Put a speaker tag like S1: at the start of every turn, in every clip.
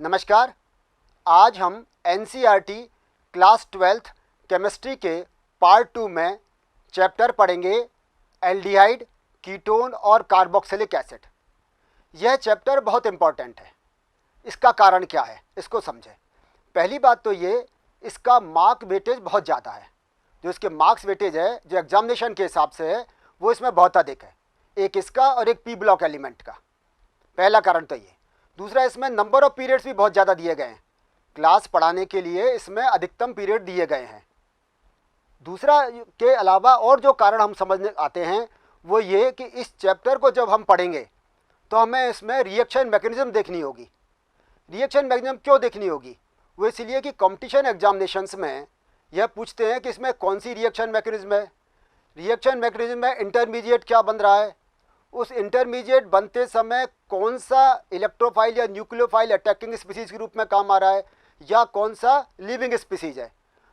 S1: नमस्कार। आज हम एनसीईआरटी क्लास 12th केमिस्ट्री के पार्ट 2 में चैप्टर पढ़ेंगे एल्डिहाइड, कीटोन और कार्बोक्सिलिक एसिड। यह चैप्टर बहुत इम्पॉर्टेंट है। इसका कारण क्या है, इसको समझें। पहली बात तो ये, इसका मार्क वेटेज बहुत ज़्यादा है। जो इसके मार्क्स वेटेज है, जो एग्जामिनेशन के हिसाब से है, वो इसमें बहुत अधिक है। एक इसका और एक पी ब्लॉक एलिमेंट का। पहला कारण तो ये। दूसरा, इसमें नंबर ऑफ पीरियड्स भी बहुत ज़्यादा दिए गए हैं। क्लास पढ़ाने के लिए इसमें अधिकतम पीरियड दिए गए हैं। दूसरा के अलावा और जो कारण हम समझने आते हैं वो ये कि इस चैप्टर को जब हम पढ़ेंगे तो हमें इसमें रिएक्शन मैकेनिज्म देखनी होगी। रिएक्शन मैकेनिज्म क्यों देखनी होगी? वो इसलिए कि कंपटीशन एग्जामिनेशंस में यह पूछते हैं कि इसमें कौन सी रिएक्शन मैकेनिज्म है। रिएक्शन मैकेनिज्म में इंटरमीडिएट क्या बन रहा है, उस इंटरमीडिएट बनते समय कौन सा इलेक्ट्रोफाइल या न्यूक्लियोफाइल अटैकिंग स्पीसीज के रूप में काम आ रहा है या कौन सा लिविंग स्पीसीज है।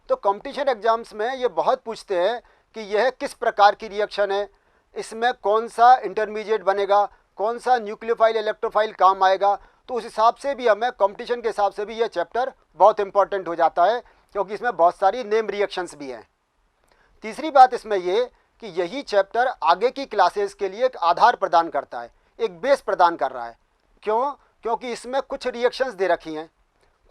S1: तो कंपटीशन एग्जाम्स में ये बहुत पूछते हैं कि यह किस प्रकार की रिएक्शन है, इसमें कौन सा इंटरमीडिएट बनेगा, कौन सा न्यूक्लियोफाइल इलेक्ट्रोफाइल काम आएगा। तो उस हिसाब से भी हमें कंपटीशन के हिसाब से भी यह चैप्टर बहुत इंपॉर्टेंट हो जाता है, क्योंकि इसमें बहुत सारी नेम रिएक्शंस भी हैं। तीसरी बात इसमें ये कि यही चैप्टर आगे की क्लासेस के लिए एक आधार प्रदान करता है, एक बेस प्रदान कर रहा है। क्यों? क्योंकि इसमें कुछ रिएक्शंस दे रखी हैं,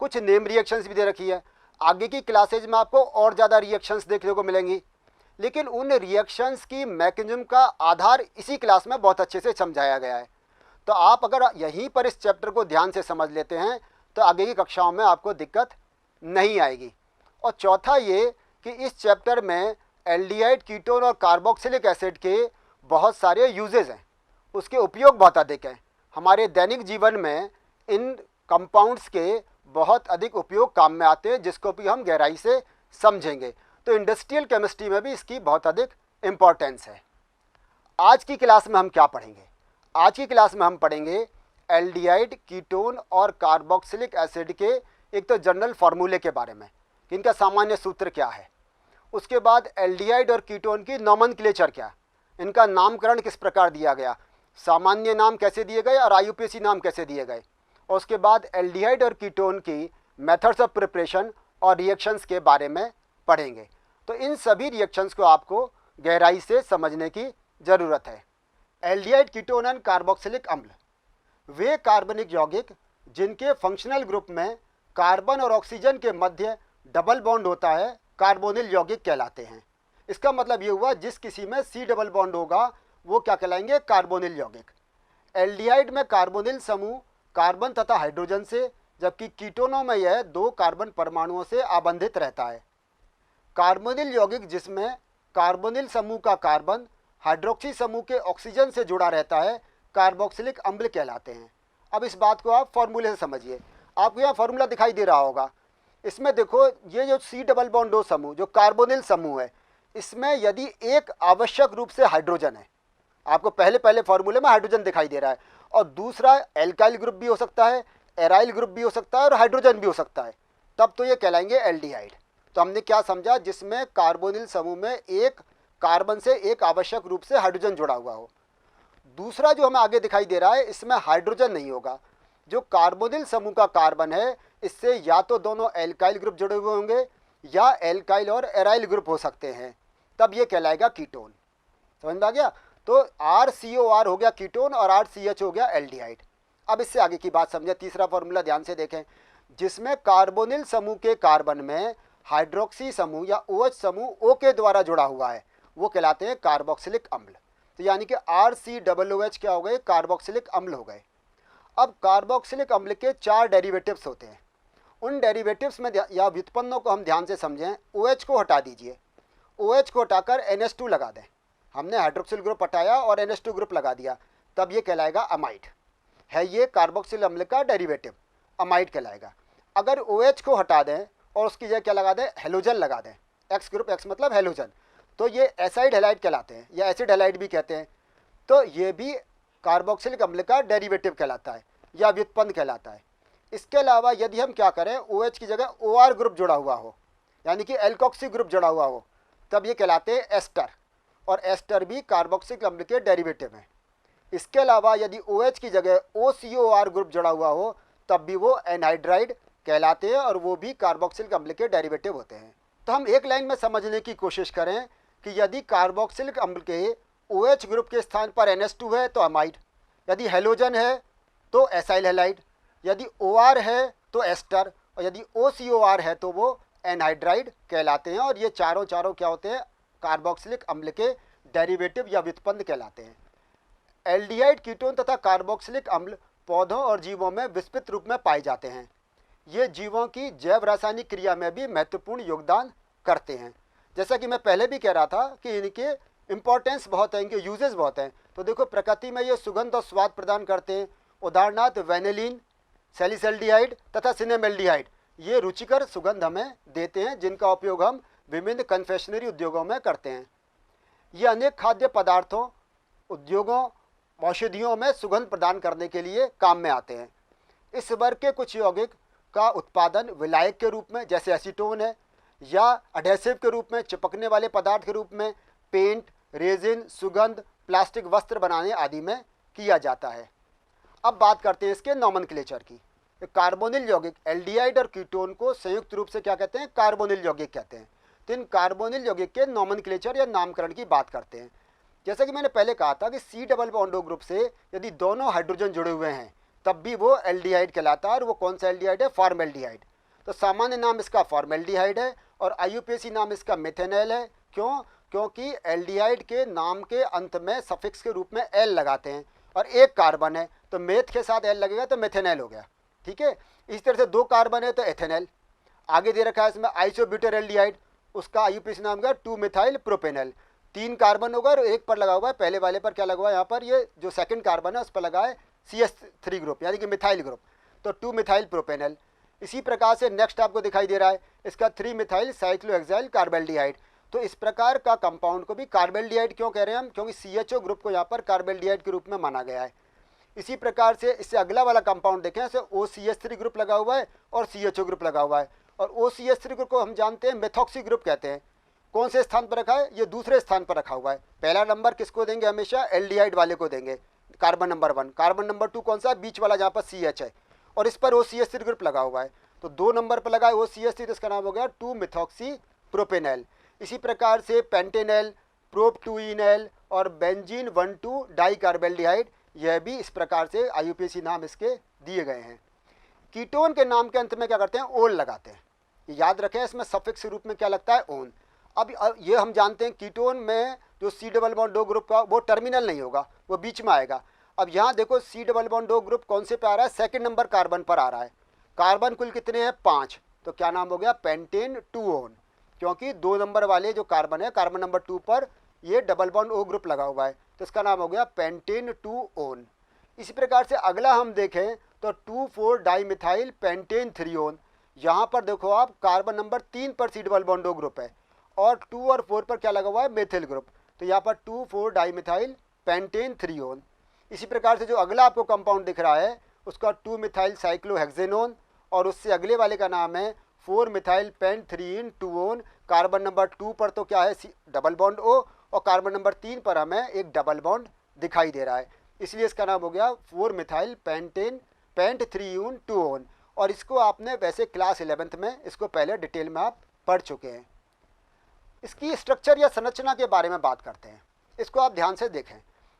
S1: कुछ नेम रिएक्शंस भी दे रखी है। आगे की क्लासेज में आपको और ज़्यादा रिएक्शंस देखने को मिलेंगी, लेकिन उन रिएक्शंस की मैकेनिज्म का आधार इसी क्लास में बहुत अच्छे से समझाया गया है। तो आप अगर यहीं पर इस चैप्टर को ध्यान से समझ लेते हैं तो आगे की कक्षाओं में आपको दिक्कत नहीं आएगी। और चौथा ये कि इस चैप्टर में एल्डिहाइड, कीटोन और कार्बोक्सिलिक एसिड के बहुत सारे यूजेस हैं, उसके उपयोग बहुत अधिक हैं। हमारे दैनिक जीवन में इन कंपाउंड्स के बहुत अधिक उपयोग काम में आते हैं, जिसको भी हम गहराई से समझेंगे। तो इंडस्ट्रियल केमिस्ट्री में भी इसकी बहुत अधिक इम्पोर्टेंस है। आज की क्लास में हम क्या पढ़ेंगे? आज की क्लास में हम पढ़ेंगे एल्डिहाइड, कीटोन और कार्बोक्सिलिक एसिड के एक तो जनरल फार्मूले के बारे में, इनका सामान्य सूत्र क्या है। उसके बाद एल्डिहाइड और कीटोन की नॉमेनक्लेचर क्या, इनका नामकरण किस प्रकार दिया गया, सामान्य नाम कैसे दिए गए और आईयूपीएसी नाम कैसे दिए गए। और उसके बाद एल्डिहाइड और कीटोन की मेथड्स ऑफ प्रिपरेशन और रिएक्शंस के बारे में पढ़ेंगे। तो इन सभी रिएक्शंस को आपको गहराई से समझने की ज़रूरत है। एल्डिहाइड, कीटोन एंड कार्बोक्सिलिक अम्ल वे कार्बनिक यौगिक जिनके फंक्शनल ग्रुप में कार्बन और ऑक्सीजन के मध्य डबल बॉन्ड होता है, कार्बोनिल यौगिक कहलाते हैं। इसका मतलब ये हुआ जिस किसी में सी डबल बॉन्ड होगा वो क्या कहलाएंगे? कार्बोनिल यौगिक। एल्डिहाइड में कार्बोनिल समूह कार्बन तथा हाइड्रोजन से, जबकि कीटोनों में यह 2 कार्बन परमाणुओं से आबंधित रहता है। कार्बोनिल यौगिक जिसमें कार्बोनिल समूह का कार्बन हाइड्रोक्सी समूह के ऑक्सीजन से जुड़ा रहता है, कार्बोक्सिलिक अम्ल कहलाते हैं। अब इस बात को आप फॉर्मूले से समझिए। आपको यहाँ फॉर्मूला दिखाई दे रहा होगा। इसमें देखो, ये जो सी डबल बॉन्ड दो समूह जो कार्बोनिल समूह है, इसमें यदि एक आवश्यक रूप से हाइड्रोजन है, आपको पहले फॉर्मूले में हाइड्रोजन दिखाई दे रहा है, और दूसरा एल्काइल ग्रुप भी हो सकता है, एराइल ग्रुप भी हो सकता है और हाइड्रोजन भी हो सकता है, तब तो ये कहलाएंगे एल्डिहाइड। तो हमने क्या समझा? जिसमें कार्बोनिल समूह में एक कार्बन से एक आवश्यक रूप से हाइड्रोजन जुड़ा हुआ हो। दूसरा जो हमें आगे दिखाई दे रहा है, इसमें हाइड्रोजन नहीं होगा। जो कार्बोनिल समूह का कार्बन है, इससे या तो दोनों एल्काइल ग्रुप जुड़े हुए होंगे या एल्काइल और एराइल ग्रुप हो सकते हैं, तब ये कहलाएगा कीटोन। समझ में आ गया? तो RCOR हो गया कीटोन और RCH हो गया एल्डिहाइड। अब इससे आगे की बात समझें। तीसरा फॉर्मूला ध्यान से देखें। जिसमें कार्बोनिल समूह के कार्बन में हाइड्रोक्सी समूह या OH समूह O के द्वारा जुड़ा हुआ है, वो कहलाते हैं कार्बोक्सिलिक अम्ल। तो यानी कि RCOOH क्या हो गए? कार्बोक्सिलिक अम्ल हो गए। अब कार्बोक्सिलिक अम्ल के 4 डेरिवेटिव्स होते हैं। उन डेरिवेटिव्स में या व्युत्पन्नों को हम ध्यान से समझें। OH को हटा दीजिए, OH को हटाकर NH2 लगा दें। हमने हाइड्रोक्सिल ग्रुप हटाया और NH2 ग्रुप लगा दिया, तब ये कहलाएगा अमाइड। है ये कार्बोक्सिल अम्ल का डेरिवेटिव, अमाइड कहलाएगा। अगर OH को हटा दें और उसकी जगह क्या लगा दें? हेलोजन लगा दें। X ग्रुप, X मतलब हेलोजन, तो ये एसाइड हैलाइड कहलाते हैं या एसिड हैलाइड भी कहते हैं। तो ये भी कार्बोक्सिलिक अम्ल का डेरिवेटिव कहलाता है या व्युत्पन्न कहलाता है। इसके अलावा यदि हम क्या करें, OH की जगह OR ग्रुप जुड़ा हुआ हो, यानी कि एल्कोक्सी ग्रुप जुड़ा हुआ हो, तब ये कहलाते हैं एस्टर, और एस्टर भी कार्बोक्सिलिक अम्ल के डेरिवेटिव हैं। इसके अलावा यदि OH की जगह OCOR ग्रुप जुड़ा हुआ हो, तब भी वो एनहाइड्राइड कहलाते हैं और वो भी कार्बोक्सिलिक अम्ल के डेरिवेटिव होते हैं। तो हम एक लाइन में समझने की कोशिश करें कि यदि कार्बोक्सिलिक अम्ल के OH ग्रुप के स्थान पर NH2 है तो अमाइड, यदि हेलोजन है तो एसाइल हैलाइड, यदि OR है तो एस्टर, और यदि OCOR है तो वो एनहाइड्राइड कहलाते हैं। और ये चारों क्या होते हैं? कार्बोक्सिलिक अम्ल के डेरिवेटिव या व्युत्पन्न कहलाते हैं। एल्डिहाइड कीटोन तथा कार्बोक्सिलिक अम्ल पौधों और जीवों में विस्तृत रूप में पाए जाते हैं। ये जीवों की जैव रासायनिक क्रिया में भी महत्वपूर्ण योगदान करते हैं। जैसा कि मैं पहले भी कह रहा था कि इनके इम्पोर्टेंस बहुत है, इनके यूजेस बहुत हैं। तो देखो, प्रकृति में ये सुगंध और स्वाद प्रदान करते हैं। उदाहरणार्थ वेनिलीन, सैलिसल्डिहाइड तथा सिनेमेल्डिहाइड ये रुचिकर सुगंध हमें देते हैं, जिनका उपयोग हम विभिन्न कन्फेक्शनरी उद्योगों में करते हैं। ये अनेक खाद्य पदार्थों, उद्योगों, औषधियों में सुगंध प्रदान करने के लिए काम में आते हैं। इस वर्ग के कुछ यौगिक का उत्पादन विलायक के रूप में, जैसे एसीटोन है, या एडहेसिव के रूप में, चिपकने वाले पदार्थ के रूप में, पेंट, रेजिन, सुगंध, प्लास्टिक वस्त्र बनाने आदि में किया जाता है। अब बात करते हैं इसके नॉमेनक्लेचर की। कार्बोनिल यौगिक एल्डिहाइड और कीटोन को संयुक्त रूप से क्या कहते हैं? कार्बोनिल यौगिक कहते हैं। तो इन कार्बोनिल यौगिक के नॉमेनक्लेचर या नामकरण की बात करते हैं। जैसा कि मैंने पहले कहा था कि C double bond O group से यदि दोनों हाइड्रोजन जुड़े हुए हैं तब भी वो एल्डिहाइड कहलाता है। और वो कौन सा एल्डिहाइड है? फॉर्मेल्डिहाइड। तो सामान्य नाम इसका फॉर्मेल्डिहाइड है और IUPAC नाम इसका मेथेनॉल है। क्यों? क्योंकि एल्डिहाइड के नाम के अंत में सफिक्स के रूप में एल लगाते हैं और एक कार्बन है तो मेथ के साथ एल लगेगा तो मेथेनॉल हो गया। ठीक है, इस तरह से दो कार्बन है तो एथेनॉल। आगे दे रखा है इसमें आइसोब्यूटेर एल्डिहाइड, उसका IUPAC नाम का 2 मिथाइल प्रोपेनॉल। 3 कार्बन होगा और एक पर लगा हुआ है, पहले वाले पर क्या लगा हुआ है? यहाँ पर ये जो सेकंड कार्बन है उस पर लगा है CH3 ग्रुप यानी कि मिथाइल ग्रुप, तो 2 मिथाइल प्रोपेनॉल। इसी प्रकार से नेक्स्ट आपको दिखाई दे रहा है इसका 3 मिथाइल साइक्लोहेक्साइल कार्बेल्डिहाइड। तो इस प्रकार का कंपाउंड को भी कार्बेल्डिहाइड क्यों कह रहे हैं हम? क्योंकि CHO ग्रुप को यहाँ पर कार्बेल्डिहाइड के रूप में माना गया है। इसी प्रकार से इससे अगला वाला कंपाउंड देखें, इसे OCH3 ग्रुप लगा हुआ है और CHO ग्रुप लगा हुआ है। और OCH3 ग्रुप को हम जानते हैं मेथॉक्सी ग्रुप कहते हैं। कौन से स्थान पर रखा है? ये दूसरे स्थान पर रखा हुआ है। पहला नंबर किसको देंगे? हमेशा एल्डिहाइड वाले को देंगे, कार्बन नंबर 1। कार्बन नंबर 2 कौन सा है? बीच वाला जहाँ पर CH है और इस पर OCH3 ग्रुप लगा हुआ है। तो 2 नंबर पर लगा है OCH3, तो इसका नाम हो गया 2 मिथॉक्सी प्रोपेनॉल। इसी प्रकार से पेंटेनॉल, प्रोपटूइनॉल और बेंजीन 1,2 डाइकार्बेल्डिहाइड, यह भी इस प्रकार से IUPAC नाम इसके दिए गए हैं। कीटोन के नाम के अंत में क्या करते हैं? ओन लगाते हैं। याद रखें, इसमें सफिक्स रूप में क्या लगता है? ओन। अब ये हम जानते हैं कीटोन में जो C double bond O group का वो टर्मिनल नहीं होगा, वो बीच में आएगा। अब यहाँ देखो C double bond O group कौन से पे आ रहा है? सेकंड नंबर कार्बन पर आ रहा है। कार्बन कुल कितने हैं? 5। तो क्या नाम हो गया? पेंटेन 2 ओन, क्योंकि 2 नंबर वाले जो कार्बन है, कार्बन नंबर 2 पर ये डबल बॉन्ड O ग्रुप लगा हुआ है, तो इसका नाम हो गया पेंटेन 2 ओन। इसी प्रकार से अगला हम देखें तो 2,4 डाइमिथाइल पेंटेन 3 ओन। यहाँ पर देखो आप, कार्बन नंबर 3 पर C double bond O group है और 2 और 4 पर क्या लगा हुआ है? Methyl group. तो यहाँ पर 2,4 डाइमिथाइल पेंटेन 3 ओन। इसी प्रकार से जो अगला आपको कंपाउंड दिख रहा है उसका 2 मिथाइल साइक्लोहेक्सेनोन और उससे अगले वाले का नाम है 4 methyl paint 3 2 own. Carbon number 2 पर तो क्या है? डबल बॉन्ड O और कार्बन नंबर 3 पर हमें एक डबल बॉन्ड दिखाई दे रहा है, इसलिए इसका नाम हो गया 4 मिथाइल पेंट 3 2 ओन। और इसको आपने वैसे क्लास 11th में इसको पहले डिटेल में आप पढ़ चुके हैं। इसकी स्ट्रक्चर या संरचना के बारे में बात करते हैं। इसको आप ध्यान से देखें।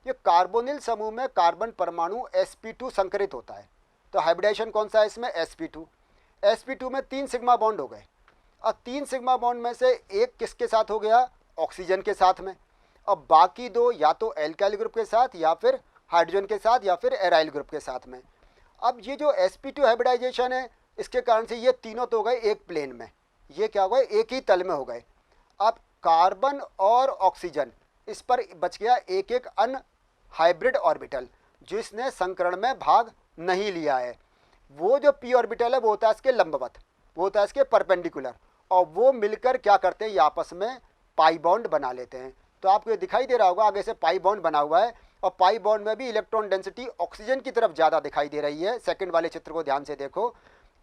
S1: ये कार्बोनिल समूह में कार्बन परमाणु sp2 संकरित होता है। तो हाइब्रिडाइजेशन कौन सा है इसमें? sp2 में 3 सिग्मा बॉन्ड हो गए। अब 3 सिग्मा बॉन्ड में से एक किसके साथ हो गया? ऑक्सीजन के साथ में। अब बाकी 2 या तो एल्काइल ग्रुप के साथ या फिर हाइड्रोजन के साथ या फिर एराइल ग्रुप के साथ में। अब ये जो sp2 हाइब्रिडाइजेशन है, इसके कारण से ये तीनों तो हो गए एक प्लेन में, ये क्या हो गए? एक ही तल में हो गए। अब कार्बन और ऑक्सीजन, इस पर बच गया एक एक अनहाइब्रिड ऑर्बिटल जिसने संकरण में भाग नहीं लिया है। वो जो p ऑर्बिटल है वो होता है इसके लंबवत, वो होता है इसके परपेंडिकुलर, और वो मिलकर क्या करते हैं? ये आपस में पाई बॉन्ड बना लेते हैं। तो आपको ये दिखाई दे रहा होगा आगे से पाई बॉन्ड बना हुआ है, और पाई बॉन्ड में भी इलेक्ट्रॉन डेंसिटी ऑक्सीजन की तरफ ज़्यादा दिखाई दे रही है। सेकंड वाले चित्र को ध्यान से देखो।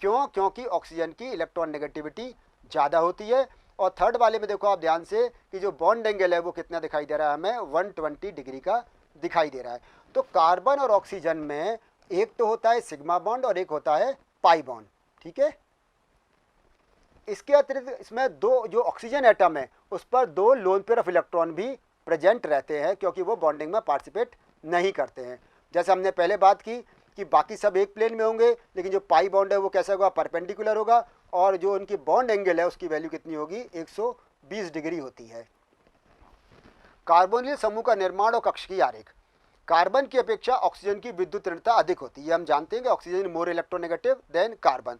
S1: क्यों? क्योंकि ऑक्सीजन की इलेक्ट्रॉन नेगेटिविटी ज़्यादा होती है। और थर्ड वाले में देखो आप ध्यान से कि जो बॉन्ड एंगल है वो कितना दिखाई दे रहा है? हमें 120 डिग्री का दिखाई दे रहा है। तो कार्बन और ऑक्सीजन में एक तो होता है सिग्मा बॉन्ड और एक होता है पाई बॉन्ड, ठीक है। इसके अतिरिक्त इसमें दो जो ऑक्सीजन एटम है उस पर दो लोन पेयर ऑफ इलेक्ट्रॉन भी प्रेजेंट रहते हैं, क्योंकि वो बॉन्डिंग में पार्टिसिपेट नहीं करते हैं। जैसे हमने पहले बात की कि बाकी सब एक प्लेन में होंगे, लेकिन जो पाई बॉन्ड है वो कैसा होगा, परपेंडिकुलर होगा, और जो उनकी बॉन्ड एंगल है उसकी वैल्यू कितनी होगी, 120 डिग्री होती है। कार्बोनिल समूह का निर्माण और कक्ष की आरेख। कार्बन की अपेक्षा ऑक्सीजन की विद्युत ऋणता अधिक होती है। हम जानते हैं कि oxygen more electronegative than carbon.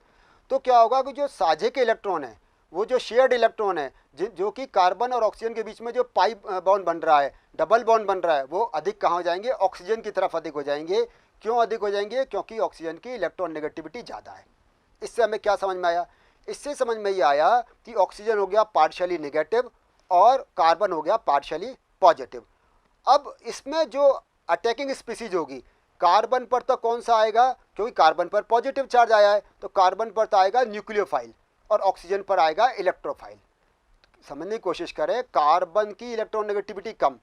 S1: तो क्या होगा कि जो साझे के इलेक्ट्रॉन है, वो जो शेयर्ड इलेक्ट्रॉन है, जो कि कार्बन और ऑक्सीजन के बीच में जो पाई बॉन्ड बन रहा है, डबल बॉन्ड बन रहा है, वो अधिक कहाँ हो जाएंगे, ऑक्सीजन की तरफ अधिक हो जाएंगे। क्यों अधिक हो जाएंगे, क्योंकि ऑक्सीजन की इलेक्ट्रॉन नेगेटिविटी ज़्यादा है। इससे हमें क्या समझ में आया, इससे समझ में ये आया कि ऑक्सीजन हो गया पार्शियली नेगेटिव और कार्बन हो गया पार्शियली पॉजिटिव। अब इसमें जो अटैकिंग स्पीसीज होगी, कार्बन पर तो कौन सा आएगा, क्योंकि कार्बन पर पॉजिटिव चार्ज आया है, तो कार्बन पर तो आएगा न्यूक्लियोफाइल और ऑक्सीजन पर आएगा इलेक्ट्रोफाइल। समझने की कोशिश करें, कार्बन की इलेक्ट्रॉन नेगेटिविटी कम,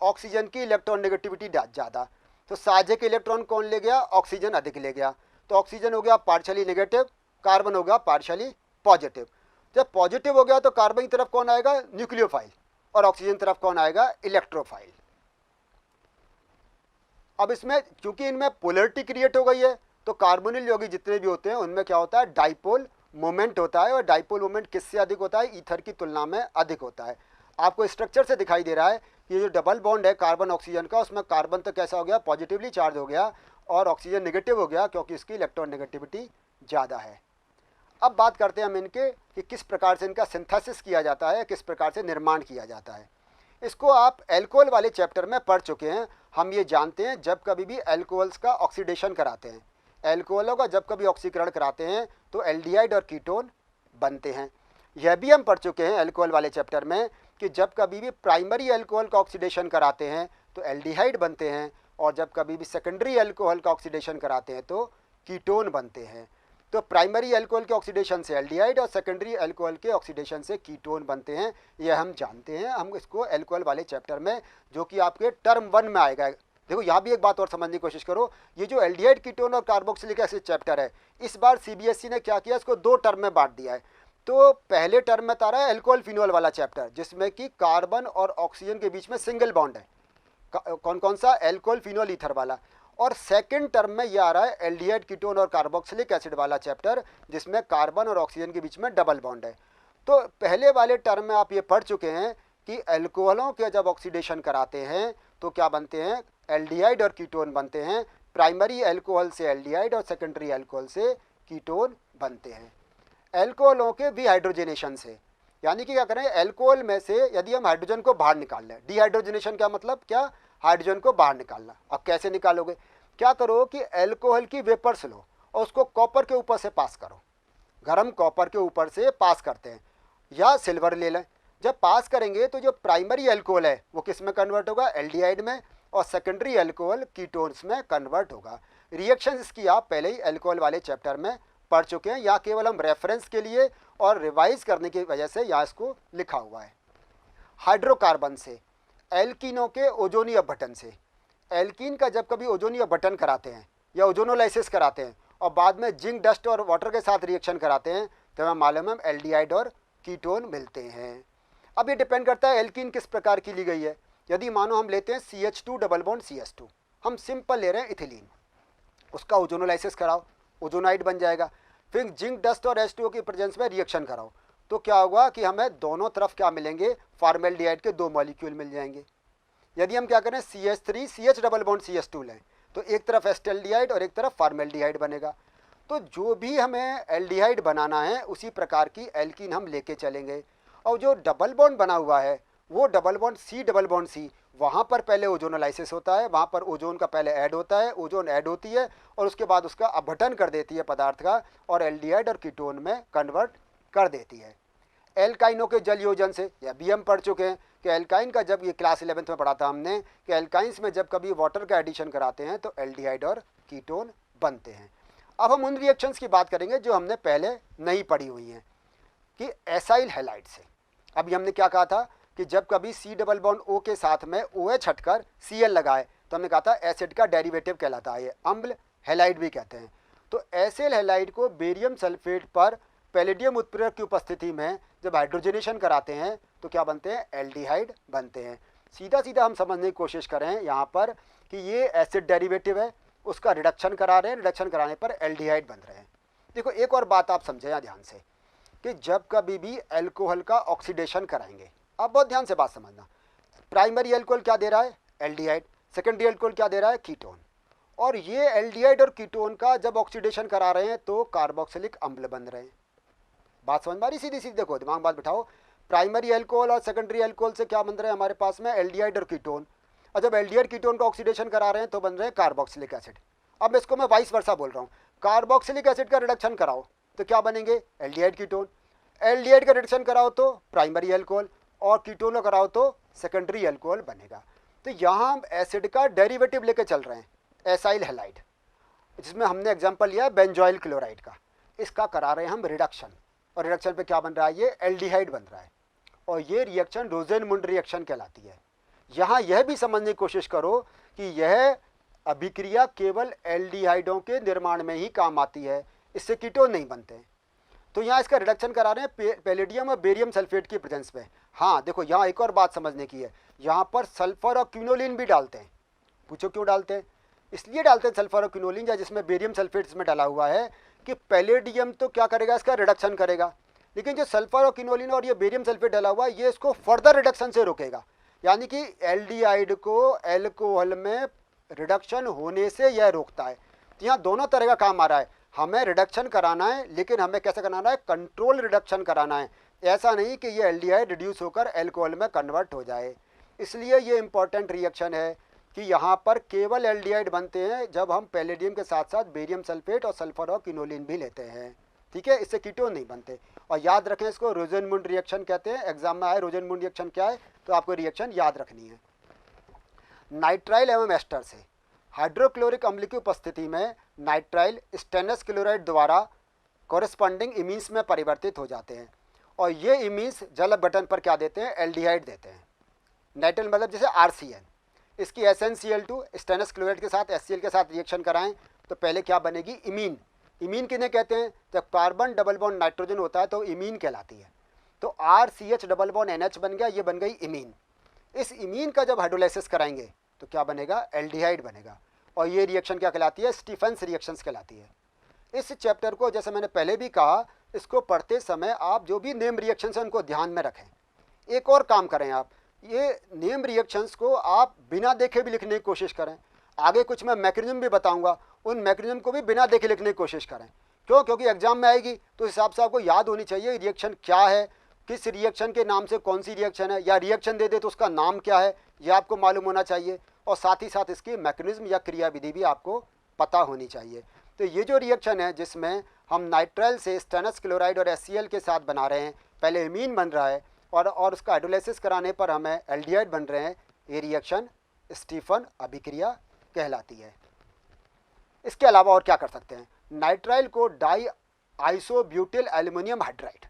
S1: ऑक्सीजन की इलेक्ट्रॉन नेगेटिविटी ज़्यादा, तो साझे के इलेक्ट्रॉन कौन ले गया, ऑक्सीजन अधिक ले गया। तो ऑक्सीजन हो गया पार्शियली नेगेटिव, कार्बन हो गया पार्शियली पॉजिटिव। जब पॉजिटिव हो गया तो कार्बन की तरफ कौन आएगा, न्यूक्लियोफाइल, और ऑक्सीजन तरफ कौन आएगा, इलेक्ट्रोफाइल। अब इसमें क्योंकि इनमें पोलरिटी क्रिएट हो गई है, तो कार्बोनिल यौगिक जितने भी होते हैं उनमें क्या होता है, डाइपोल मोमेंट होता है, और डाइपोल मोमेंट किससे अधिक होता है, ईथर की तुलना में अधिक होता है। आपको स्ट्रक्चर से दिखाई दे रहा है कि ये जो डबल बॉन्ड है कार्बन ऑक्सीजन का, उसमें कार्बन तो कैसा हो गया, पॉजिटिवली चार्ज हो गया, और ऑक्सीजन नेगेटिव हो गया, क्योंकि इसकी इलेक्ट्रॉन नेगेटिविटी ज़्यादा है। अब बात करते हैं हम इनके कि किस प्रकार से इनका सिंथेसिस किया जाता है, किस प्रकार से निर्माण किया जाता है। इसको आप एल्कोहल वाले चैप्टर में पढ़ चुके हैं। हम ये जानते हैं जब कभी भी एल्कोहल्स का ऑक्सीडेशन कराते हैं, एल्कोहलों का जब कभी ऑक्सीकरण कराते हैं तो एल्डिहाइड और कीटोन बनते हैं। यह भी हम पढ़ चुके हैं एल्कोहल वाले चैप्टर में कि जब कभी भी प्राइमरी एल्कोहल का ऑक्सीडेशन कराते हैं तो एल्डिहाइड बनते हैं, और जब कभी भी सेकेंडरी एल्कोहल का ऑक्सीडेशन कराते हैं तो कीटोन बनते हैं। तो प्राइमरी अल्कोहल के ऑक्सीडेशन से एल्डिहाइड और सेकेंडरी अल्कोहल के ऑक्सीडेशन से कीटोन बनते हैं। यह हम जानते हैं, हम इसको अल्कोहल वाले चैप्टर में, जो कि आपके टर्म 1 में आएगा। देखो यहाँ भी एक बात और समझने की कोशिश करो, ये जो एल्डिहाइड, कीटोन और कार्बोक्सिलिक एसिड चैप्टर है, इस बार सीबीएसई ने क्या किया, इसको 2 टर्म में बांट दिया है। तो पहले टर्म में तारा है अल्कोहल फिनोल वाला चैप्टर, जिसमें कि कार्बन और ऑक्सीजन के बीच में सिंगल बॉन्ड है, कौन कौन सा, अल्कोहल फिनोल ईथर वाला। और सेकंड टर्म में ये आ रहा है एल्डिहाइड, कीटोन और कार्बोक्सिलिक एसिड वाला चैप्टर, जिसमें कार्बन और ऑक्सीजन के बीच में डबल बॉन्ड है। तो पहले वाले टर्म में आप ये पढ़ चुके हैं कि अल्कोहलों के जब ऑक्सीडेशन कराते हैं तो क्या बनते हैं, एल्डिहाइड और कीटोन बनते हैं। प्राइमरी अल्कोहल से एल्डिहाइड और सेकेंडरी अल्कोहल से कीटोन बनते हैं। अल्कोहलों के डिहाइड्रोजनेशन से, यानी कि क्या करें, अल्कोहल में से यदि हम हाइड्रोजन को बाहर निकाल लें, डिहाइड्रोजनेशन का मतलब क्या, हाइड्रोजन को बाहर निकालना। अब कैसे निकालोगे, क्या करो कि अल्कोहल की वेपर्स लो और उसको कॉपर के ऊपर से पास करो, गर्म कॉपर के ऊपर से पास करते हैं, या सिल्वर ले लें। जब पास करेंगे तो जो प्राइमरी अल्कोहल है वो किस में कन्वर्ट होगा, एल्डिहाइड में, और सेकेंडरी अल्कोहल कीटोन्स में कन्वर्ट होगा। रिएक्शन इसकी आप पहले ही अल्कोहल वाले चैप्टर में पढ़ चुके हैं, या केवल हम रेफरेंस के लिए और रिवाइज करने की वजह से यहाँ इसको लिखा हुआ है। हाइड्रोकार्बन से, एल्कीनों के ओजोनी अपघटन से, एल्कीन का जब कभी ओजोनी अपघटन कराते हैं या ओजोनोलाइसिस कराते हैं और बाद में जिंक डस्ट और वाटर के साथ रिएक्शन कराते हैं, तो हमें मालूम है एल्डिहाइड और कीटोन मिलते हैं। अब ये डिपेंड करता है एल्कीन किस प्रकार की ली गई है। यदि मानो हम लेते हैं CH2 डबल बॉन्ड CH2, हम सिंपल ले रहे हैं इथिलीन, उसका ओजोनोलाइसिस कराओ, ओजोनाइड बन जाएगा। फिर जिंक डस्ट और H2O की प्रेजेंस में रिएक्शन कराओ, तो क्या होगा कि हमें दोनों तरफ क्या मिलेंगे, फॉर्मेल्डिहाइड के 2 मॉलिक्यूल मिल जाएंगे। यदि हम क्या करें, CH3 CH double bond CH2 लें, तो एक तरफ एस्टेल्डिहाइड और एक तरफ फॉर्मेल्डिहाइड बनेगा। तो जो भी हमें एल्डिहाइड बनाना है उसी प्रकार की एल्कीन हम लेके चलेंगे। और जो डबल बॉन्ड बना हुआ है वो double bond C double bond C, वहाँ पर पहले ओजोनोलाइसिस होता है, वहाँ पर ओजोन का पहले ऐड होता है, ओजोन ऐड होती है और उसके बाद उसका अपघटन कर देती है पदार्थ का, और एल्डिहाइड और कीटोन में कन्वर्ट कर देती है। एल्काइनों के जल योजन से, यह भी हम पढ़ चुके हैं कि एल्काइन का, जब ये क्लास 11th में पढ़ा था हमने, कि एल्काइंस में जब कभी वाटर का एडिशन कराते हैं तो एल्डिहाइड और कीटोन बनते हैं। अब हम उन रिएक्शंस की बात करेंगे जो हमने पहले नहीं पढ़ी हुई हैं, कि एसाइल हैलाइड से। अभी हमने क्या कहा था कि जब कभी C डबल बॉन्ड O के साथ में OH हटकर Cl लगाए तो हमने कहा था एसिड का डेरिवेटिव कहलाता है, ये अम्ल हैलाइड भी कहते हैं। तो एसिल हैलाइड को बेरियम सल्फेट पर पैलेडियम उत्प्रेरक की उपस्थिति में जब हाइड्रोजनेशन कराते हैं तो क्या बनते हैं, एल्डिहाइड बनते हैं। सीधा सीधा हम समझने की कोशिश करें यहाँ पर कि ये एसिड डेरिवेटिव है, उसका रिडक्शन करा रहे हैं, रिडक्शन कराने पर एल्डिहाइड बन रहे हैं। देखो एक और बात आप समझें यहाँ ध्यान से कि जब कभी भी एल्कोहल का ऑक्सीडेशन कराएंगे, आप बहुत ध्यान से बात समझना, प्राइमरी एल्कोहल क्या दे रहा है, एल्डिहाइड, सेकेंडरी एल्कोहल क्या दे रहा है, कीटोन, और ये एल्डिहाइड और कीटोन का जब ऑक्सीडेशन करा रहे हैं तो कार्बोक्सिलिक अम्ल बन रहे हैं। बात समझ में आ रही, सीधी सीधी देखो, दिमाग बात बिठाओ, प्राइमरी एल्कोहल और सेकेंडरी एल्कोहल से क्या बन रहे हैं हमारे पास में, एल्डिहाइड और कीटोन, और जब एल्डिहाइड कीटोन का ऑक्सीडेशन करा रहे हैं तो बन रहे हैं कार्बोक्सिलिक एसिड। अब इसको मैं वाइस वर्सा बोल रहा हूँ, कार्बोक्सिलिक एसिड का रिडक्शन कराओ तो क्या बनेंगे, एल्डिहाइड कीटोन, एल्डिहाइड का रिडक्शन कराओ तो प्राइमरी एल्कोहल, और कीटोन का कराओ तो सेकेंडरी एल्कोहल बनेगा। तो यहाँ हम एसिड का डेरिवेटिव लेके चल रहे हैं, एसाइल हैलाइड, जिसमें हमने एग्जांपल लिया बेंजोइल क्लोराइड का, इसका करा रहे हैं हम रिडक्शन, और रिडक्शन पे क्या बन रहा है, ये एल्डिहाइड बन रहा है, और ये रिएक्शन रोजेनमुंड रिएक्शन कहलाती है। यहाँ यह भी समझने की कोशिश करो कि यह अभिक्रिया केवल एल्डिहाइडों के निर्माण में ही काम आती है, इससे कीटोन नहीं बनते। तो यहाँ इसका रिडक्शन करा रहे हैं पैलेडियम और बेरियम सल्फेट की प्रेजेंस में। हाँ देखो, यहाँ एक और बात समझने की है, यहाँ पर सल्फर और क्विनोलिन भी डालते हैं। पूछो क्यों डालते हैं, इसलिए डालते हैं सल्फर और क्विनोलिन, या जिसमें बेरियम सल्फेट इसमें डाला हुआ है कि पैलेडियम तो क्या करेगा, इसका रिडक्शन करेगा, लेकिन जो सल्फर और क्विनोलिन और ये बेरियम सल्फेट डाला हुआ है ये इसको फर्दर रिडक्शन से रोकेगा, यानी कि एल्डिहाइड को एल्कोहल में रिडक्शन होने से यह रोकता है। तो यहाँ दोनों तरह का काम आ रहा है, हमें रिडक्शन कराना है, लेकिन हमें कैसे कराना है, कंट्रोल रिडक्शन कराना है, ऐसा नहीं कि ये एल्डिहाइड रिड्यूस होकर एल्कोहल में कन्वर्ट हो जाए। इसलिए ये इंपॉर्टेंट रिएक्शन है कि यहाँ पर केवल एल्डिहाइड बनते हैं जब हम पैलेडियम के साथ साथ बेरियम सल्फेट और सल्फर और क्विनोलिन भी लेते हैं, ठीक है, इससे कीटोन नहीं बनते। और याद रखें, इसको रोजेनमुंड रिएक्शन कहते हैं, एग्जाम में आए रोजेनमुंड रिएक्शन क्या है तो आपको रिएक्शन याद रखनी है। नाइट्राइल एवं एस्टर से हाइड्रोक्लोरिक अम्ल की उपस्थिति में नाइट्राइल स्टेनस क्लोराइड द्वारा कॉरेस्पॉन्डिंग इमीन्स में परिवर्तित हो जाते हैं, और ये इमीन्स जल गठन पर क्या देते हैं, एल्डिहाइड देते हैं। नाइट्राइल मतलब जैसे RCN, इसकी SnCl2 स्टेनस क्लोराइड के साथ HCl के साथ रिएक्शन कराएं तो पहले क्या बनेगी, इमीन। इमीन किन्हें कहते हैं, जब कार्बन डबल बॉन्ड नाइट्रोजन होता है तो इमीन कहलाती है। तो RCH डबल बॉन्ड NH बन गया, ये बन गई इमीन। इस इमीन का जब हाइड्रोलाइसिस कराएंगे तो क्या बनेगा, एल्डिहाइड बनेगा, और ये रिएक्शन क्या कहलाती है, स्टीफेंस रिएक्शंस कहलाती है। इस चैप्टर को जैसे मैंने पहले भी कहा, इसको पढ़ते समय आप जो भी नेम रिएक्शंस हैं उनको ध्यान में रखें। एक और काम करें, आप ये नेम रिएक्शंस को आप बिना देखे भी लिखने की कोशिश करें। आगे कुछ मैं मैकेनिज्म भी बताऊंगा, उन मैकेनिज्म को भी बिना देखे लिखने की कोशिश करें। क्यों, क्योंकि एग्जाम में आएगी तो इस हिसाब से आपको याद होनी चाहिए रिएक्शन क्या है, किस रिएक्शन के नाम से कौन सी रिएक्शन है, या रिएक्शन दे दे तो उसका नाम क्या है ये आपको मालूम होना चाहिए, और साथ ही साथ इसकी मैकेनिज्म या क्रियाविधि भी आपको पता होनी चाहिए। तो ये जो रिएक्शन है जिसमें हम नाइट्राइल से स्टेनस क्लोराइड और HCl के साथ बना रहे हैं, पहले इमीन बन रहा है और उसका हाइड्रोलाइसिस कराने पर हमें एल्डिहाइड बन रहे हैं, ये रिएक्शन स्टीफन अभिक्रिया कहलाती है। इसके अलावा और क्या कर सकते हैं, नाइट्राइल को डाई आइसोब्यूटिल एल्युमिनियम हाइड्राइड,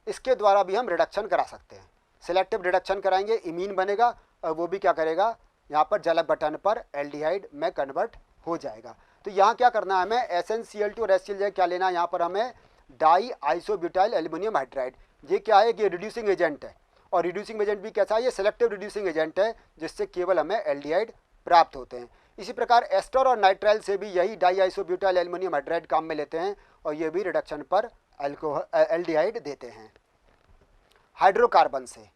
S1: इसके द्वारा भी हम रिडक्शन करा सकते हैं। सिलेक्टिव रिडक्शन कराएंगे, इमीन बनेगा, और वो भी क्या करेगा, यहाँ पर जलक बटन पर एल्डिहाइड में कन्वर्ट हो जाएगा। तो यहाँ क्या करना है हमें, SnCl2 और HCl क्या लेना है, यहाँ पर हमें डाई आइसोब्यूटाइल एल्युमिनियम हाइड्राइड, ये क्या है, ये रिड्यूसिंग एजेंट है, और रिड्यूसिंग एजेंट भी कैसा है, ये सिलेक्टिव रिड्यूसिंग एजेंट है, जिससे केवल हमें एल्डिहाइड प्राप्त होते हैं। इसी प्रकार एस्टर और नाइट्राइल से भी यही डाई आइसोब्यूटाइल एल्युमिनियम हाइड्राइड काम में लेते हैं, और ये भी रिडक्शन पर एल्डिहाइड देते हैं। हाइड्रोकार्बन से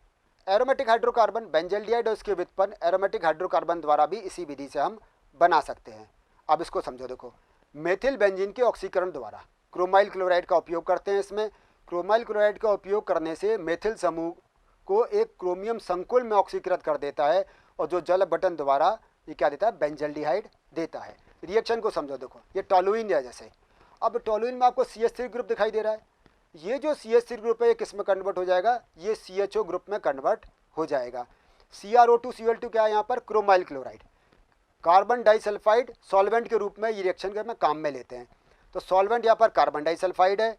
S1: एरोमेटिक हाइड्रोकार्बन बेंजल्डिहाइड और उसके व्युत्पन्न एरोमेटिक हाइड्रोकार्बन द्वारा भी इसी विधि से हम बना सकते हैं। अब इसको समझो, देखो, मेथिल बेंजीन के ऑक्सीकरण द्वारा क्रोमाइल क्लोराइड का उपयोग करते हैं। इसमें क्रोमाइल क्लोराइड का उपयोग करने से मेथिल समूह को एक क्रोमियम संकुल में ऑक्सीकृत कर देता है, और जो जल बटन द्वारा ये क्या देता है, बेंजल्डिहाइड देता है। रिएक्शन को समझो, देखो ये टोलुइन है जैसे, अब टोलुइन में आपको CH3 ग्रुप दिखाई दे रहा है, ये जो CH3 ग्रुप है ये किस में कन्वर्ट हो जाएगा, ये CHO ग्रुप में कन्वर्ट हो जाएगा। CrO2 Cl2 क्या है यहाँ पर, chromyl chloride, carbon disulphide solvent के रूप में ये रिएक्शन में काम में लेते हैं। तो सॉल्वेंट यहाँ पर कार्बन डाइसल्फाइड है,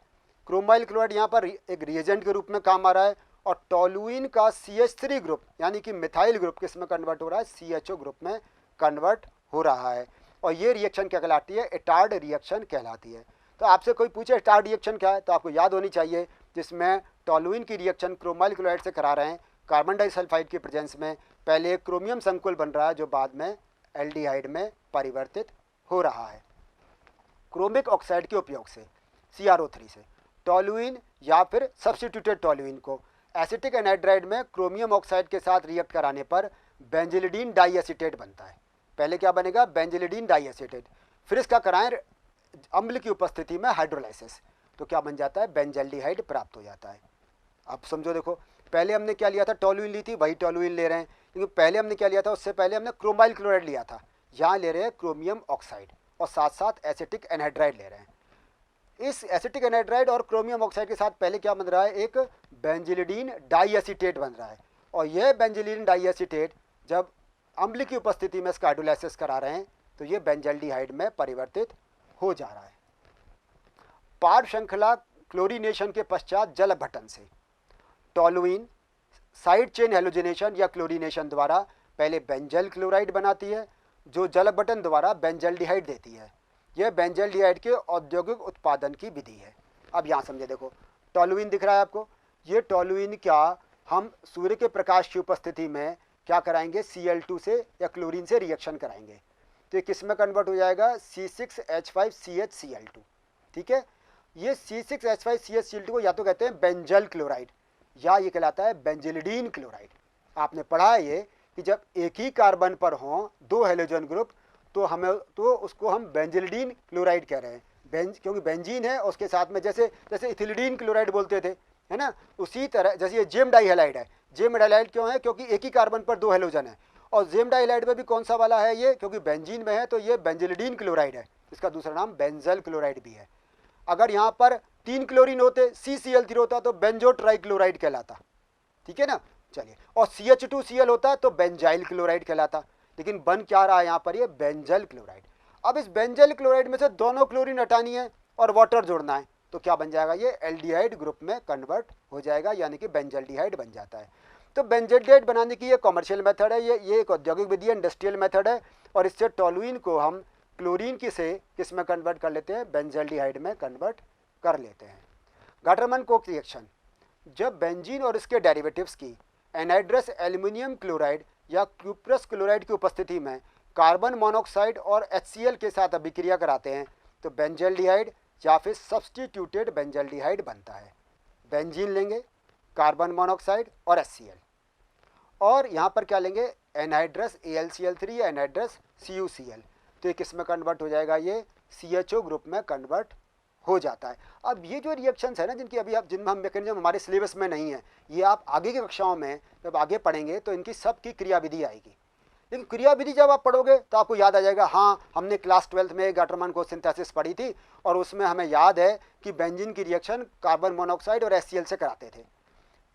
S1: क्रोमाइल क्लोराइड यहाँ पर एक रिएजेंट के रूप में काम आ रहा है, और टोलुइन का CH3 ग्रुप यानी कि मिथाइल ग्रुप किस में कन्वर्ट हो रहा है, CHO ग्रुप में कन्वर्ट हो रहा है। और ये रिएक्शन क्या कहलाती है, एटार्ड रिएक्शन कहलाती है। तो आपसे कोई पूछे एटार्ड रिएक्शन क्या है तो आपको याद होनी चाहिए, जिसमें टोलुइन की रिएक्शन क्रोमाइल क्लोराइड से करा रहे हैं कार्बन डाइसल्फाइड की प्रेजेंस में, पहले एक क्रोमियम संकुल बन रहा है जो बाद में एल्डिहाइड में परिवर्तित हो रहा है। क्रोमिक ऑक्साइड के उपयोग से CrO3 से टोलुइन या फिर सब्स्टिट्यूटेड टोलुइन को एसिटिक एनहाइड्राइड में क्रोमियम ऑक्साइड के साथ रिएक्ट कराने पर बेंजिलिडीन डाइएसीटेट बनता है। पहले क्या बनेगा, बेंजिलिडीन डाइएसीटेट, फिर इसका कराएं अम्ल की उपस्थिति में हाइड्रोलाइसिस, तो क्या बन जाता है, बेंजल्डिहाइड प्राप्त हो जाता है। अब समझो, देखो पहले हमने क्या लिया था, टोलुइन ली थी, वही टोलुइन ले रहे हैं, क्योंकि पहले हमने क्या लिया था, उससे पहले हमने क्रोमाइल क्लोराइड लिया था, यहाँ ले रहे हैं क्रोमियम ऑक्साइड और साथ साथ एसिटिक एनहाइड्राइड ले रहे हैं। इस एसिटिक एनहाइड्राइड और क्रोमियम ऑक्साइड के साथ पहले क्या बन रहा है, एक बेंजिलिडीन डाइएसीटेट बन रहा है, और यह बेंजिलिडीन डाइएसीटेट जब अम्ल की उपस्थिति में इसका हाइड्रोलाइसिस करा रहे हैं तो ये बेंजल्डिहाइड में परिवर्तित हो जा रहा है। पार्श्व श्रृंखला क्लोरीनेशन के पश्चात जल अपघटन से टोलुइन साइड चेन हेलोजिनेशन या क्लोरीनेशन द्वारा पहले बेंजल क्लोराइड बनाती है, जो जल अपघटन द्वारा बेंजल्डिहाइड देती है। यह बेंजल्डिहाइड के औद्योगिक उत्पादन की विधि है। अब यहाँ समझे, देखो टोलुइन दिख रहा है आपको, ये टोलुइन क्या हम सूर्य के प्रकाश की उपस्थिति में क्या कराएंगे, Cl2 से या क्लोरीन से रिएक्शन कराएंगे, तो ये किस में कन्वर्ट हो जाएगा, C6H5CHCl2। ठीक है, ये C6H5CHCl2 को या तो कहते हैं बेंजल क्लोराइड या ये कहलाता है बेंजिलिडीन क्लोराइड। आपने पढ़ा है ये कि जब एक ही कार्बन पर हों दो हेलोजन ग्रुप तो उसको हम बेंजिलिडीन क्लोराइड कह रहे हैं, क्योंकि बेंजीन है उसके साथ में, जैसे इथिलिडीन क्लोराइड बोलते थे, है ना, उसी तरह जैसे ये जेम डाइहैलाइड है। जेम डाइहैलाइड क्यों है, क्योंकि एक ही कार्बन पर दो हेलोजन है, और जेम डाइहैलाइड में भी कौन सा वाला है ये, क्योंकि बेंजीन में है तो ये बेंजिलिडीन क्लोराइड है, इसका दूसरा नाम बेंजल क्लोराइड भी है। अगर यहाँ पर 3 क्लोरीन होते, CCl3 होता तो बेंजो ट्राइक्लोराइड कहलाता, ठीक है ना। चलिए, और CH2Cl होता तो बेंजाइल क्लोराइड कहलाता, लेकिन बन क्या रहा है यहाँ पर, ये बेंजल क्लोराइड। अब इस बेंजल क्लोराइड में से दोनों क्लोरीन हटानी है और वाटर जोड़ना है, तो क्या बन जाएगा, ये एल्डिहाइड ग्रुप में कन्वर्ट हो जाएगा, यानी कि बेंजल्डिहाइड बन जाता है। तो बेंजल्डिहाइड बनाने की ये कॉमर्शियल मेथड है, ये एक औद्योगिक विधि है, इंडस्ट्रियल मेथड है, और इससे टोलुइन को हम क्लोरीन किस में कन्वर्ट कर लेते हैं, बेंजल्डिहाइड में कन्वर्ट कर लेते हैं। गाटरमैन कोक रिएक्शन, जब बेंजीन और इसके डेरिवेटिव्स की एनहाइड्रस एल्युमिनियम क्लोराइड या क्यूप्रस क्लोराइड की उपस्थिति में कार्बन मोनोऑक्साइड और HCl के साथ अभिक्रिया कराते हैं तो बेंजल्डिहाइड या फिर सब्स्टिट्यूटेड बेंजल्डिहाइड बनता है। बेंजीन लेंगे, कार्बन मोनोऑक्साइड और HCl, और यहाँ पर क्या लेंगे, एनहाइड्रस AlCl3 या एनहाइड्रस CuCl, तो ये किस में कन्वर्ट हो जाएगा, ये CHO ग्रुप में कन्वर्ट हो जाता है। अब ये जो रिएक्शंस है ना, जिनमें हम मैकेनिज्म हमारे सिलेबस में नहीं है, ये आप आगे की कक्षाओं में जब आगे पढ़ेंगे तो इनकी सबकी क्रियाविधि आएगी। लेकिन क्रियाविधि जब आप पढ़ोगे तो आपको याद आ जाएगा, हाँ हमने क्लास 12th में गाटरमैन कोक सिंथेसिस पढ़ी थी और उसमें हमें याद है कि बेंजीन की रिएक्शन कार्बन मोनोऑक्साइड और HCl से कराते थे।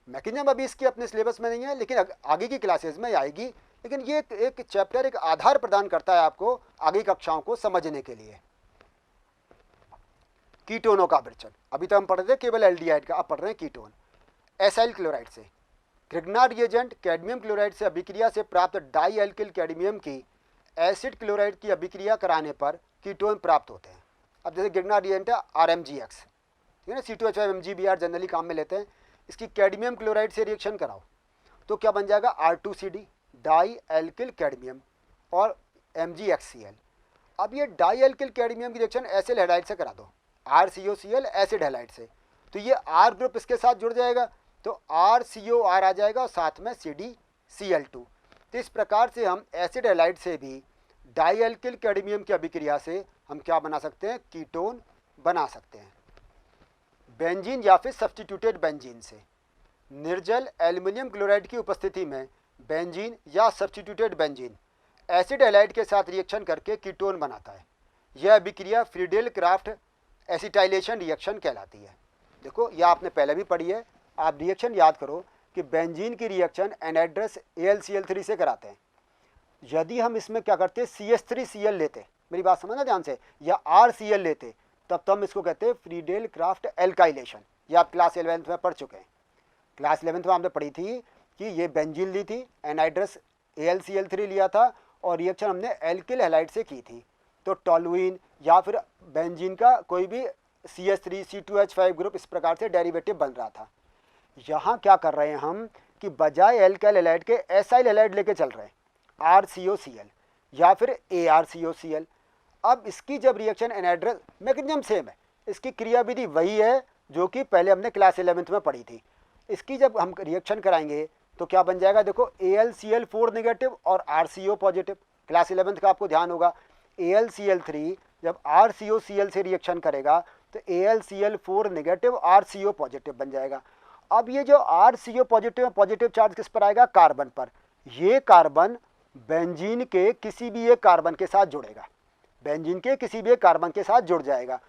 S1: मैकेनिज्म अभी इसकी अपने सिलेबस में नहीं है, लेकिन आगे की क्लासेज में आएगी। लेकिन ये एक चैप्टर एक आधार प्रदान करता है आपको आगे कक्षाओं को समझने के लिए। कीटोनों का विरचन, अभी तो हम पढ़ रहे थे केवल एल्डिहाइड का, अब पढ़ रहे हैं कीटोन। एसाइल क्लोराइड से ग्रिग्नार्ड रिएजेंट कैडमियम क्लोराइड से अभिक्रिया से प्राप्त डाई एल्किल कैडमियम की एसिड क्लोराइड की अभिक्रिया कराने पर कीटोन प्राप्त होते हैं। अब जैसे ग्रिग्नार्ड रिएजेंट है RMgX, ठीक है ना, C2H5MgBr जनरली काम में लेते हैं। इसकी कैडमियम क्लोराइड से रिएक्शन कराओ तो क्या बन जाएगा, R2CD डाई एल्किल कैडमियम और MgHCl। अब ये डाई एल्किल कैडमियम की रिएक्शन एसिड हैलाइड से करा दो, RCOCl एसिड हैलाइड से, तो ये R ग्रुप इसके साथ जुड़ जाएगा तो RCOR आ जाएगा और साथ में CdCl2। तो इस प्रकार से हम एसिड हैलाइड से भी डाई एल्किल कैडमियम की अभिक्रिया से हम क्या बना सकते हैं, कीटोन बना सकते हैं। बेंजीन या फिर सब्स्टिट्यूटेड बेंजीन से निर्जल एल्युमिनियम क्लोराइड की उपस्थिति में बेंजीन या सब्स्टिट्यूटेड बेंजीन एसिड हैलाइड के साथ रिएक्शन करके कीटोन बनाता है। यह अभिक्रिया फ्रीडेल क्राफ्ट एसिटाइलेशन रिएक्शन कहलाती है। देखो यह आपने पहले भी पढ़ी है, आप रिएक्शन याद करो कि बेंजीन की रिएक्शन एनहाइड्रस AlCl3 से कराते हैं। यदि हम इसमें क्या करते, CH3Cl लेते, मेरी बात समझना ध्यान से, या RCl लेते, तब तो हम इसको कहते हैं फ्रीडेल क्राफ्ट एल्काइलेशन। ये आप क्लास 11th में पढ़ चुके हैं। क्लास 11th में हमने पढ़ी थी कि ये बेंजीन ली थी, एनहाइड्रस AlCl3 लिया था और रिएक्शन हमने एल्किल हैलाइड से की थी। तो टोलुइन या फिर बेंजीन का कोई भी CH3 C2H5 ग्रुप इस प्रकार से डेरिवेटिव बन रहा था। यहाँ क्या कर रहे हैं हम कि बजाय एल्काइल हैलाइड के एसाइल हैलाइड लेके चल रहे हैं RCOCl या फिर ArCOCl। अब इसकी जब रिएक्शन एनहाइड्रस मैकेनिज्म सेम है, इसकी क्रियाविधि वही है जो कि पहले हमने क्लास 11th में पढ़ी थी। इसकी जब हम रिएक्शन कराएंगे तो क्या बन जाएगा, देखो AlCl4 नेगेटिव और RCO पॉजिटिव। क्लास 11th का आपको ध्यान होगा, AlCl3 जब RCOCl से रिएक्शन करेगा तो AlCl4 नेगेटिव RCO पॉजिटिव बन जाएगा। अब ये जो RCO पॉजिटिव चार्ज किस पर आएगा, कार्बन पर। ये कार्बन बेंजीन के किसी भी एक कार्बन के साथ जुड़ेगा, बेंजीन के किसी भी एक कार्बन के साथ जुड़ जाएगा।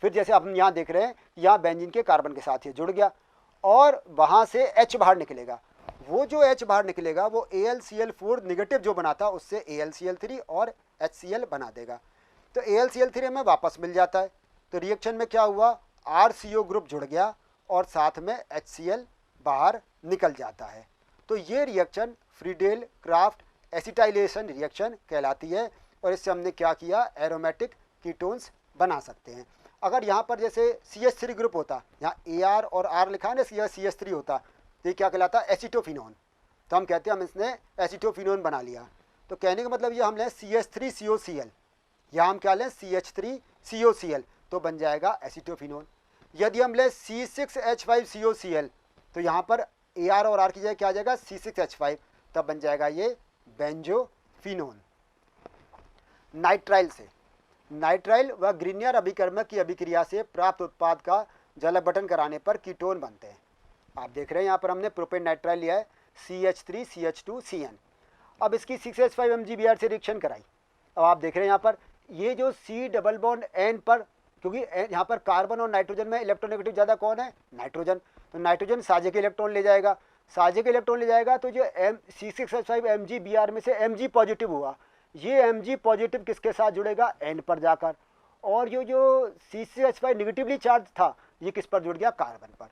S1: फिर जैसे हम यहाँ देख रहे हैं, यहाँ बेंजीन के कार्बन के साथ ये जुड़ गया और वहाँ से H बाहर निकलेगा। वो जो H बाहर निकलेगा वो AlCl4 नेगेटिव जो बनाता उससे AlCl3 और HCl बना देगा। तो AlCl3 हमें वापस मिल जाता है। तो रिएक्शन में क्या हुआ, RCO ग्रुप जुड़ गया और साथ में HCl बाहर निकल जाता है। तो ये reaction Friedel craft acetylation reaction कहलाती है और इससे हमने क्या किया, एरोमेटिक कीटोन्स बना सकते हैं। अगर यहाँ पर जैसे CH3 ग्रुप होता, यहाँ AR और R लिखा है ना, यह CH3 होता, तो ये क्या कहलाता, एसिटोफिनोन। तो हम कहते हैं हम इसने एसिटोफिनोन बना लिया। तो कहने का मतलब ये हम लें CH3COCl या हम क्या लें CH3COCl तो बन जाएगा एसिटोफिनोन। यदि हम लें C6H5COCl तो यहाँ पर AR और R की जगह क्या आ जाएगा, C6H5, तब बन जाएगा ये बेंजोफिनोन। नाइट्राइल से, नाइट्राइल व ग्रीनियर अभिकर्मक की अभिक्रिया से प्राप्त उत्पाद का जलावटन कराने पर कीटोन बनते हैं। आप देख रहे हैं यहाँ पर हमने प्रोपेन नाइट्राइल लिया है CH3CH2CN। अब इसकी 6H5 MgBr से रिएक्शन कराई। अब आप देख रहे हैं यहाँ पर ये जो C डबल बॉन्ड N पर, क्योंकि यहाँ पर कार्बन और नाइट्रोजन में इलेक्ट्रोनेगेटिव ज़्यादा कौन है, नाइट्रोजन। तो नाइट्रोजन साझे के इलेक्ट्रॉन ले जाएगा, साझे के इलेक्ट्रॉन ले जाएगा तो जो C6H5 MgBr में से Mg पॉजिटिव हुआ, ये Mg पॉजिटिव किसके साथ जुड़ेगा, N पर जाकर। और ये जो C6H5 निगेटिवली चार्ज था ये किस पर जुड़ गया, कार्बन पर।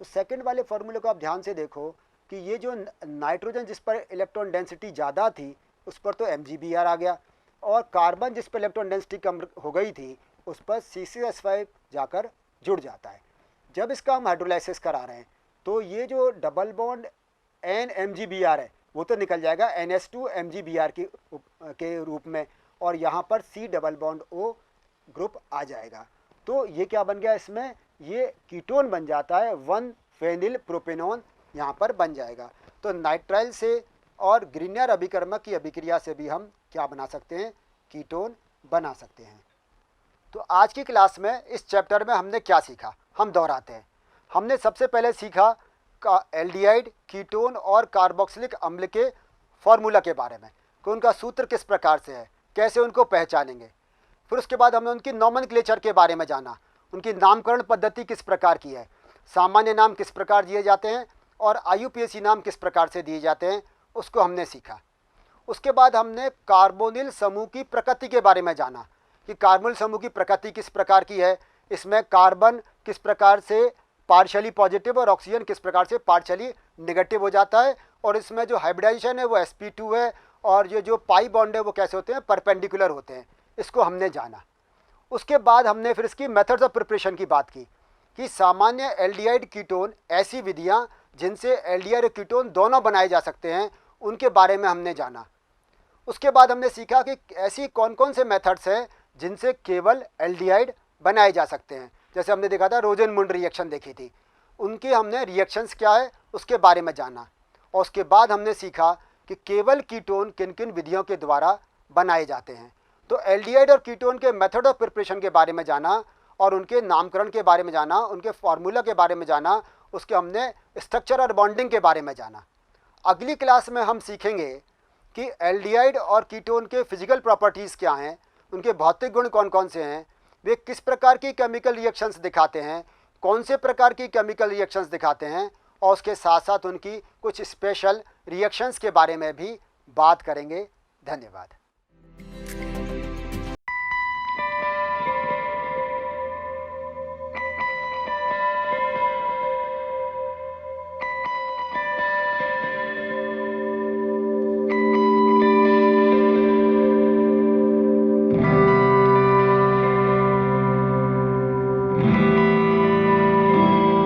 S1: तो सेकंड वाले फॉर्मूले को आप ध्यान से देखो कि ये जो नाइट्रोजन जिस पर इलेक्ट्रॉन डेंसिटी ज़्यादा थी उस पर तो MgBr आ गया और कार्बन जिस पर इलेक्ट्रॉन डेंसिटी कम हो गई थी उस पर C6H5 जाकर जुड़ जाता है। जब इसका हम हाइड्रोलाइसिस करा रहे हैं तो ये जो डबल बॉन्ड NMgBr है वो तो निकल जाएगा NH2 MgBr के रूप में और यहाँ पर C double bond O group आ जाएगा। तो ये क्या बन गया, इसमें ये कीटोन बन जाता है 1-फेनिल प्रोपेनॉन यहाँ पर बन जाएगा। तो नाइट्राइल से और ग्रीनियर अभिकर्मक की अभिक्रिया से भी हम क्या बना सकते हैं, कीटोन बना सकते हैं। तो आज की क्लास में इस चैप्टर में हमने क्या सीखा, हम दोहराते हैं। हमने सबसे पहले सीखा एल्डिहाइड, कीटोन और कार्बोक्सिलिक अम्ल के फॉर्मूला के बारे में कि उनका सूत्र किस प्रकार से है, कैसे उनको पहचानेंगे। फिर उसके बाद हमने उनकी नॉमेनक्लेचर के बारे में जाना, उनकी नामकरण पद्धति किस प्रकार की है, सामान्य नाम किस प्रकार दिए जाते हैं और IUPAC नाम किस प्रकार से दिए जाते हैं, उसको हमने सीखा। उसके बाद हमने कार्बोनिल समूह की प्रकृति के बारे में जाना कि कार्बोनिल समूह की प्रकृति किस प्रकार की है, इसमें कार्बन किस प्रकार से पार्शियली पॉजिटिव और ऑक्सीजन किस प्रकार से पार्शियली नेगेटिव हो जाता है और इसमें जो हाइब्रिडाइजेशन है वो sp2 है और ये जो पाई बॉन्ड है वो कैसे होते हैं, परपेंडिकुलर होते हैं। इसको हमने जाना। उसके बाद हमने फिर इसकी मेथड्स ऑफ प्रिपरेशन की बात की कि सामान्य एल्डिहाइड कीटोन ऐसी विधियां जिनसे एल्डिहाइड और कीटोन दोनों बनाए जा सकते हैं उनके बारे में हमने जाना। उसके बाद हमने सीखा कि ऐसी कौन कौन से मेथड्स हैं जिनसे केवल एल्डिहाइड बनाए जा सकते हैं। जैसे हमने देखा था रोजेनमुंड रिएक्शन देखी थी, उनके हमने रिएक्शंस क्या है उसके बारे में जाना। और उसके बाद हमने सीखा कि केवल कीटोन किन किन विधियों के द्वारा बनाए जाते हैं। तो एल्डिहाइड और कीटोन के मेथड ऑफ प्रिपरेशन के बारे में जाना और उनके नामकरण के बारे में जाना, उनके फार्मूला के बारे में जाना, उसके हमने स्ट्रक्चर और बॉन्डिंग के बारे में जाना। अगली क्लास में हम सीखेंगे कि एल्डिहाइड और कीटोन के फिजिकल प्रॉपर्टीज़ क्या हैं, उनके भौतिक गुण कौन कौन से हैं, वे किस प्रकार की केमिकल रिएक्शंस दिखाते हैं, कौन से प्रकार की केमिकल रिएक्शंस दिखाते हैं और उसके साथ साथ उनकी कुछ स्पेशल रिएक्शंस के बारे में भी बात करेंगे। धन्यवाद।